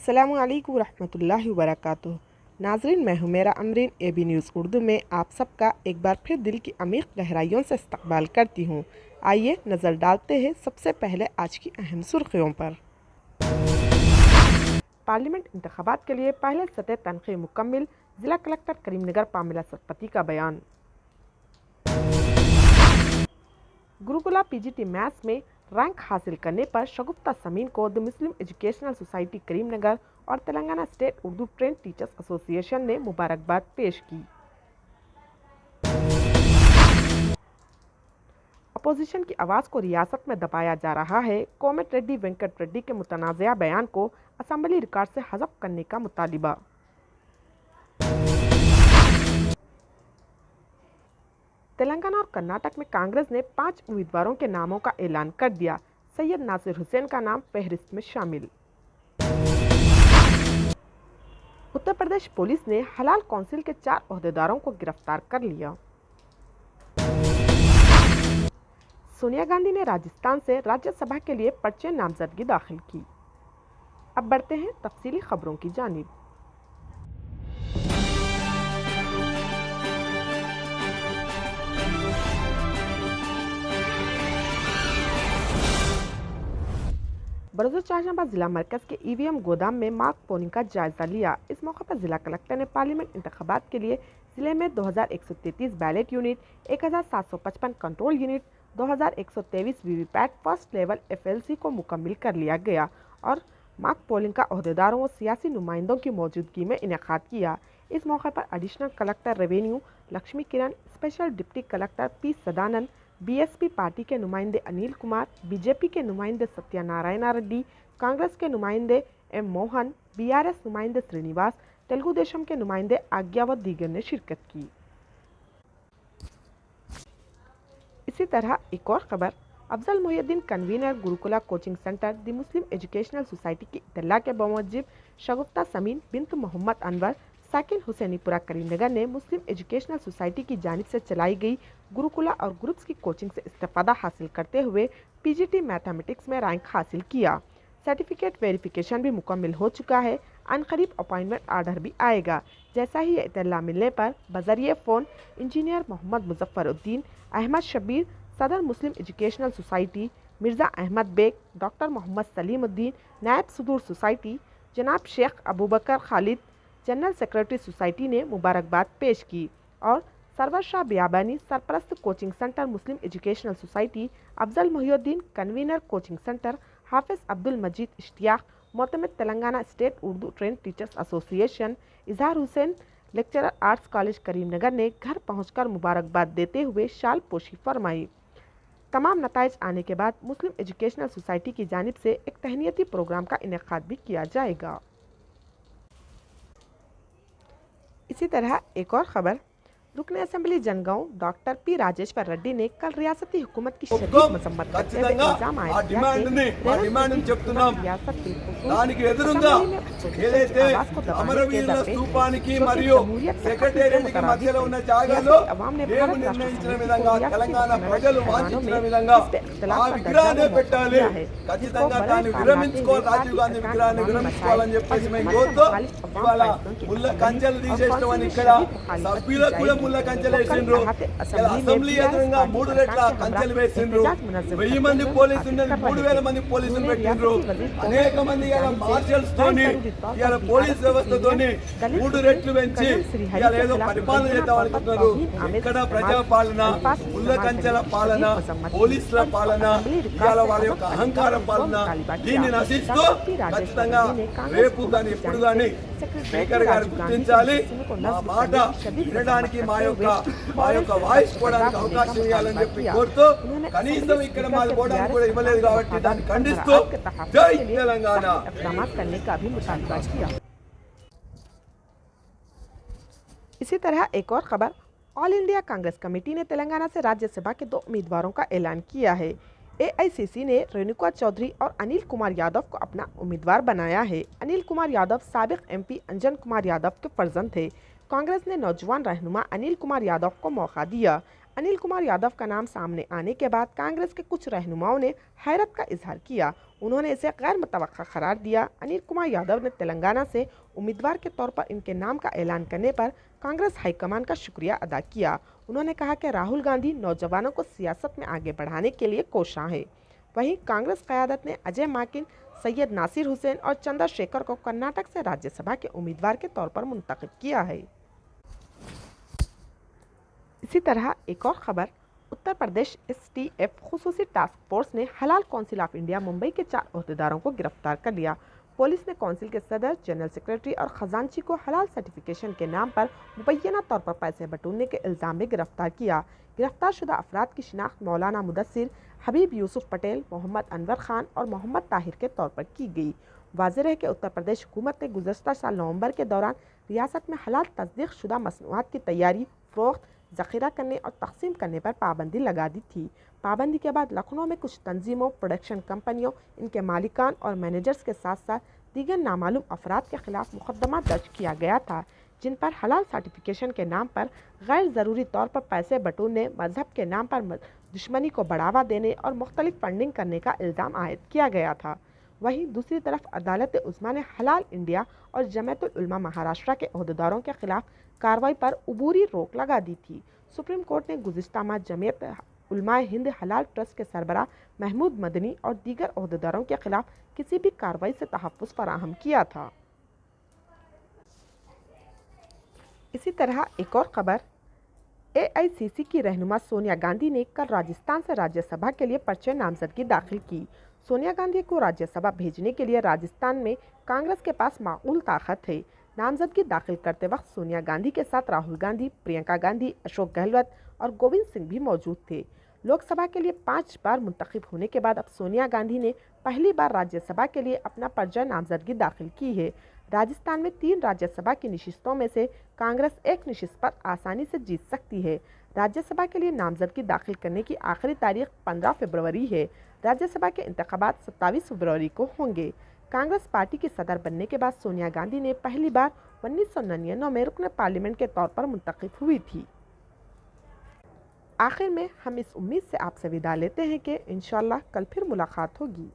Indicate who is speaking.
Speaker 1: अस्सलामुअलैकुम रहमतुल्लाहि वबरकातुहू। नाज़रीन, मैं हुमेरा अमरीन AB न्यूज़ उर्दू में आप सबका एक बार फिर दिल की अमीर गहराइयों से इस्तकबाल करती हूँ। आइए नज़र डालते हैं सबसे पहले आज की अहम सुर्खियों पर। पार्लियामेंट इंतखाबात के लिए पहले सतह तनख़ीह मुकम्मिल, ज़िला कलेक्टर करीमनगर पामिला सतपथी का बयान। गुरुकुला PGT मैथ्स में रैंक हासिल करने पर शगुफ्ता समीन को the Muslim educational society Karimnagar और Telangana state Urdu trained teachers association ने मुबारकबाद पेश की। अपोजिशन की आवाज़ को रियासत में दबाया जा रहा है। कोमट रेड्डी वेंकट रेड्डी के मुतनाज़िया बयान को असम्बली रिकॉर्ड से हज़फ करने का मुतालिबा। तेलंगाना और कर्नाटक में कांग्रेस ने 5 उम्मीदवारों के नामों का ऐलान कर दिया। सैयद नासिर हुसैन का नाम फहरिस्त में शामिल। उत्तर प्रदेश पुलिस ने हलाल काउंसिल के 4 ओहदेदारों को गिरफ्तार कर लिया। सोनिया गांधी ने राजस्थान से राज्यसभा के लिए पर्चे नामजदगी दाखिल की। अब बढ़ते हैं तफसीली खबरों की जानिब। बरोज़ शाहजहांबाद जिला मरकज़ के EVM गोदाम में मॉक पोलिंग का जायजा लिया। इस मौके पर जिला कलेक्टर ने पार्लियामेंट इंतखाबात के लिए जिले में 2133 ballot unit, 1755 control unit, 2123 VVPAT first level FLC को मुकम्मिल कर लिया गया और मॉक पोलिंग का ओहदेदारों व सियासी नुमाइंदों की मौजूदगी में इनेकाद किया। इस मौके पर additional collector revenue Lakshmi Kiran, special deputy collector P Sadanand, BSP party के नुमाइंदे अनिल कुमार, BJP के नुमाइंदे सत्यानारायण रेड्डी, कांग्रेस के नुमाइंदे M मोहन, BRS नुमाइंदे श्रीनिवास, तेलुगु देशम के नुमाइंदे आज्ञा व दीगर ने शिरकत की। इसी तरह एक और खबर, Afzal Mohiuddin convener Gurukula coaching centre the Muslim educational society की इत्तला के बमूजिब शगुफ्ता समीन बिन्त मोहम्मद अनवर साकिन हुसैनीपुरा करीमनगर ने मुस्लिम एजुकेशनल सोसाइटी की जानिब से चलाई गई गुरुकुला और ग्रुप्स की कोचिंग से इस्तेफादा हासिल करते हुए PGT मैथमेटिक्स में रैंक हासिल किया। सर्टिफिकेट वेरिफिकेशन भी मुकम्मिल हो चुका है। अनकरीब अपॉइंटमेंट आर्डर भी आएगा। जैसा ही इत्तला मिलने पर बजरिए फ़ोन इंजीनियर मोहम्मद मुजफ्फरुद्दीन, अहमद शबीर, सदर Muslim educational society, Mirza Ahmed Baig, doctor Mohammed Salimuddin, नायब सदूर सोसाइटी जनाब Sheikh Abubakar Khalid, general secretary society ने मुबारकबाद पेश की और सरवर शाह बियाबानी, सरपरस्त coaching centre Muslim educational society, Afzal Mohiuddin convener coaching centre, Hafiz Abdul Majeed Ishtiaq, मोतमिद Telangana state Urdu trained teachers association, Izhar Hussain lecturer arts college Karimnagar ने घर पहुंचकर मुबारकबाद देते हुए शाल पोशी फरमाई। तमाम नताइज आने के बाद मुस्लिम एजुकेशनल सोसाइटी की जानिब से एक तहनीती प्रोग्राम का इनेकाद भी किया जाएगा। इसी तरह एक और खबर, रुकन assembly Jangaon doctor P Rajeshwar Reddy ने कल रियासती हुकूमत की शदीद मजम्मत करते हुए इल्जाम आयद किया कि
Speaker 2: దానికి ఎదురుగా ఏదైతే అమరవీరుల స్తూపానికి మరియు సెక్రటేరియట్కి మధ్యలో ఉన్న జాగాలో మేము నిర్ణయించిన విధంగా తెలంగాణ ప్రజలు వాంఛించిన విధంగా ఆ విగ్రహాన్ని పెట్టాలి, ఖచ్చితంగా దాన్ని విరమించుకోవాలి, రాజీవ్ గాంధీ విగ్రహాన్ని విరమించుకోవాలని చెప్పేసి మేము కోరుతూ ఇవాళ ముళ్ళ కంచెలు తీసేయడం అని ఇక్కడ సభ్యులకు కూడా ముళ్ళ కంచెలు వేసిండ్రు. అసెంబ్లీ ఎదురుగా 3 రెట్ల కంచెలు వేసిండ్రు. 1000 మంది పోలీసులు ఉన్నది 3000 మంది పోలీసులు పెట్టిండ్రు. అనేక మంది మార్షల్స్ తోని ఇవాళ పోలీస్ వ్యవస్థతోని 3 రెట్లు పెంచి ఇవాళ ఏదో పరిపాలన చేద్దాం అనుకుంటున్నారు. ఇక్కడ ప్రజా పాలన, ముళ్ళ కంచెల పాలన, పోలీసుల పాలన, ఇవాళ వాళ్ళ యొక్క అహంకార పాలన, దీన్ని నశిస్తూ ఖచ్చితంగా రేపు కానీ ఎప్పుడు కానీ స్పీకర్ గారు గుర్తించాలి. మా మాట వినడానికి మా యొక్క వాయిస్ పోవడానికి అవకాశం ఇవ్వాలని చెప్పి కోరుతూ, కనీసం ఇక్కడ మాది పోవడానికి కూడా ఇవ్వలేదు కాబట్టి దాన్ని ఖండిస్తూ జై తెలంగాణ
Speaker 1: करने का भी मुतालबा किया। इसी तरह एक और खबर, ऑल इंडिया कांग्रेस कमेटी ने तेलंगाना से राज्यसभा के 2 उम्मीदवारों का ऐलान किया है। AICC ने रेणुका चौधरी और अनिल कुमार यादव को अपना उम्मीदवार बनाया है। अनिल कुमार यादव साबिक MP अंजन कुमार यादव के फर्जंद थे। कांग्रेस ने नौजवान रहनुमा अनिल कुमार यादव को मौका दिया। अनिल कुमार यादव का नाम सामने आने के बाद कांग्रेस के कुछ रहनुमाओं ने हैरत का इजहार किया। उन्होंने इसे गैर मुतवक्का करार दिया। अनिल कुमार यादव ने तेलंगाना से उम्मीदवार के तौर पर इनके नाम का ऐलान करने पर कांग्रेस हाईकमान का शुक्रिया अदा किया। उन्होंने कहा कि राहुल गांधी नौजवानों को सियासत में आगे बढ़ाने के लिए कोशां है। वहीं कांग्रेस क़यादत ने अजय माकिन, सैयद नासिर हुसैन और चंद्रशेखर को कर्नाटक से राज्यसभा के उम्मीदवार के तौर पर मुंतखब किया है। इसी तरह एक और खबर, Uttar Pradesh STF खुसूसी task force ने हलाल काउंसिल ऑफ इंडिया मुंबई के 4 ओहदेदारों को गिरफ्तार कर लिया। पुलिस ने काउंसिल के सदर, जनरल सेक्रेटरी और खजांची को हलाल सर्टिफिकेशन के नाम पर मुबैना तौर पर पैसे बटोरने के इल्ज़ाम में गिरफ्तार किया। गिरफ्तार शुदा अफराद की शिनाख्त मौलाना मुदस्सिर, हबीब यूसुफ पटेल, मोहम्मद अनवर खान और मोहम्मद ताहिर के तौर पर की गई। वाज़ेह है कि उत्तर प्रदेश हुकूमत ने गुज़श्ता साल नवंबर के दौरान रियासत में हलाल तस्दीक शुदा मसनूआत की तैयारी, फ़रोख्त, ज़ख़ीरा करने और तक़सीम करने पर पाबंदी लगा दी थी। पाबंदी के बाद लखनऊ में कुछ तंजीमों, प्रोडक्शन कंपनियों, इनके मालिकान और मैनेजर्स के साथ साथ दीगर नामालूम अफराद के खिलाफ मुकदमा दर्ज किया गया था, जिन पर हलाल सर्टिफिकेशन के नाम पर गैर ज़रूरी तौर पर पैसे बटोरने, मजहब के नाम पर दुश्मनी को बढ़ावा देने और मुख्तलिफ फंडिंग करने का इल्ज़ाम आयद किया गया था। वहीं दूसरी तरफ अदालत उज़्मा ने हलाल इंडिया और जमीयतुल उलमा महाराष्ट्र के ओहदेदारों के खिलाफ कार्रवाई पर उबूरी रोक लगा दी थी। सुप्रीम कोर्ट ने गुज़िश्ता माह जमीयत उलमा हिंद हलाल ट्रस्ट के सरबराह महमूद मदनी और दीगर ओहदेदारों के खिलाफ किसी भी कार्रवाई से तहफ़्फ़ुज़ फराहम किया था। इसी तरह एक और खबर, AICC की रहनुमा सोनिया गांधी ने कल राजस्थान से राज्यसभा के लिए पर्चे नामजदगी दाखिल की। सोनिया गांधी को राज्यसभा भेजने के लिए राजस्थान में कांग्रेस के पास माकूल ताकत है। नामजदगी दाखिल करते वक्त सोनिया गांधी के साथ राहुल गांधी, प्रियंका गांधी, अशोक गहलोत और गोविंद सिंह भी मौजूद थे। लोकसभा के लिए 5 बार मुंतखब होने के बाद अब सोनिया गांधी ने पहली बार राज्यसभा के लिए अपना पर्चा नामजदगी दाखिल की है। राजस्थान में 3 राज्यसभा की नशिस्तों में से कांग्रेस एक नशिस्त पर आसानी से जीत सकती है। राज्यसभा के लिए नामजदगी दाखिल करने की आखिरी तारीख 15 फरवरी है। राज्यसभा के इंतखाबात 27 फरवरी को होंगे। कांग्रेस पार्टी की सदर बनने के बाद सोनिया गांधी ने पहली बार 1999 में रुकन पार्लियामेंट के तौर पर मुंतखब हुई थी। आखिर में हम इस उम्मीद से आपसे विदा लेते हैं कि इंशाअल्लाह कल फिर मुलाकात होगी।